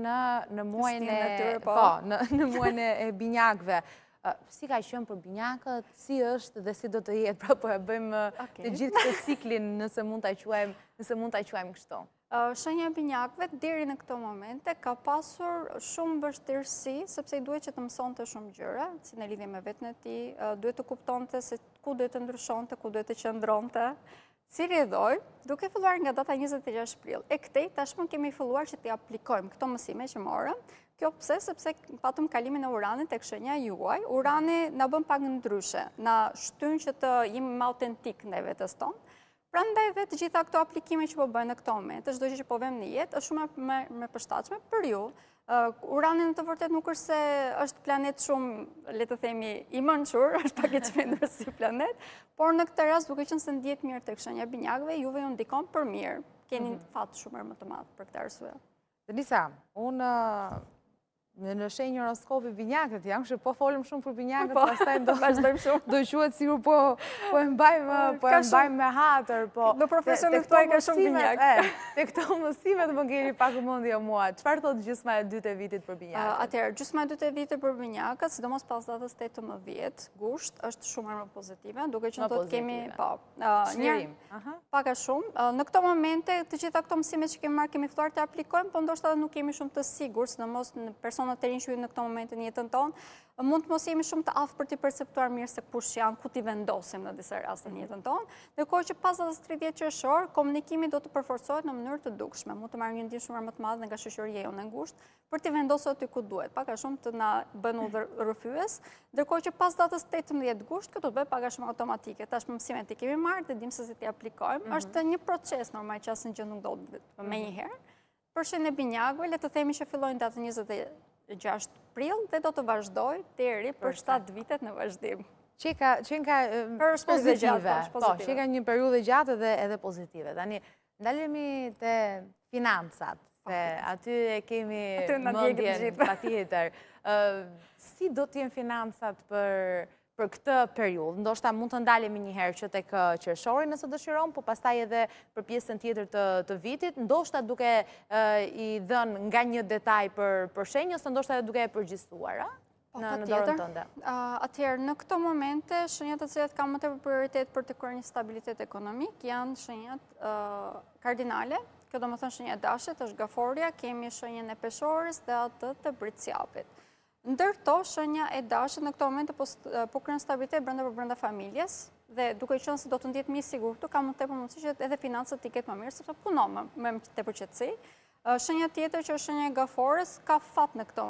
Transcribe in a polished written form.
në muajin e binjakëve. Si ka qenë për binjakët, si është dhe si do të jetë, pra po e bëjmë të gjithë këtë ciklin nëse mund ta quajmë kështu. Shenja e binjakëve deri në këto momente ka pasur shumë vështirësi, sepse i duhet që të mësonte shumë gjëra, si në lidhje me veten e tij, duhet të kuptonte se ku duhet të ndryshonte, ku duhet të qëndronte. Si rrjedhoi, duke filluar nga data 26 prill. E këtej tashmë kemi filluar që t'i aplikojmë këto mësime që morëm. Kjo pse? Sepse patëm kalimin e uranit tek shenja juaj. Urani na bën pak ndryshe, na shtyn që të jemi më autentik ndaj vetes tonë. Prandaj dhe të gjitha këto aplikime që po bëjnë në këto momente, çdo gjë që po vëmë në jetë, është shumë më përshtatshme për ju. Urani në të vërtetë nuk është se është planet shumë, le të themi, i mençur, është pak i çmendur si planet, por në këtë rast duke qenë se ndihet mirë tek shenja e binjakëve, juve ju ndikon për mirë. Keni fat shumë më të madh për këtë arsye. Denisa, unë në shenjë horoskopi binjakët jam, që po folëm shumë për binjakët, pastaj do quhet sikur po e mbajmë me hatër, po në profesionin tuaj ka shumë binjakë. Te këto mësime të më keni pak mendje mua. Çfarë thotë gjysma e dytë e vitit për binjakët? Atëherë, gjysma e dytë e vitit për binjakët, sidomos pas datës 18 gusht, është shumë më pozitive, duke qenë do të kemi pak a shumë. Në këto momente, të gjitha këto mësime që kemi marrë kemi filluar të aplikojmë, por ndoshta nuk kemi shumë të sigurt, sidomos në personat të rinj që në këtë moment në jetën tonë, mund të mos jemi shumë të aftë për t'i perceptuar mirë se kush janë, ku t'i vendosim në disa raste në jetën tonë, ndërkohë që pas datës 30 qershor, komunikimi do të përforcohet në mënyrë të dukshme, mund të marrim një ndjenjë shumë më të madhe nga shoqëria jonë e ngushtë, për t'i vendosur aty ku duhet, pak a shumë të na bën rrëfyes, ndërkohë që pas datës 18 gusht, këto do të bëhet pak a shumë automatike. Tash mësimet i kemi marrë dhe dimë se si t'i aplikojmë. Është një proces normal që asnjë gjë nuk do menjëherë. Për shenjën e binjakëve, le të themi që fillojnë datë 26 prill dhe do të vazhdoj deri për 7 vitet në vazhdim. Që ka pozitive, që ka një periudhë gjatë edhe pozitive. Tani, ndalemi te financat, se aty e kemi mendjen patjetër. Si do t'jenë financat për këtë periudhë? Ndoshta mund të ndalemi një herë që tek qershori nëse dëshiron, po pastaj edhe për pjesën tjetër të vitit, ndoshta duke i dhënë nga një detaj për shenjë, ose ndoshta edhe duke e përgjithësuar, në dorën tënde. Atëherë, në këto momente, shenjat të cilat kanë më tepër prioritet për të kryer një stabilitet ekonomik janë shenjat kardinale. Kjo do të thonë shenja e dashit është gaforia, kemi shenjën e peshorës dhe atë të britësjapit. Ndërto, shenja e dashit në këto momente po kryen stabilitet brenda familjes, dhe duke qenë se do të ndihet më i sigurt, ka më tepër mundësi që edhe financat të ketë më mirë, sepse punon me tepër qetësi. Shenja tjetër që është shenja e gaforës ka fat në këto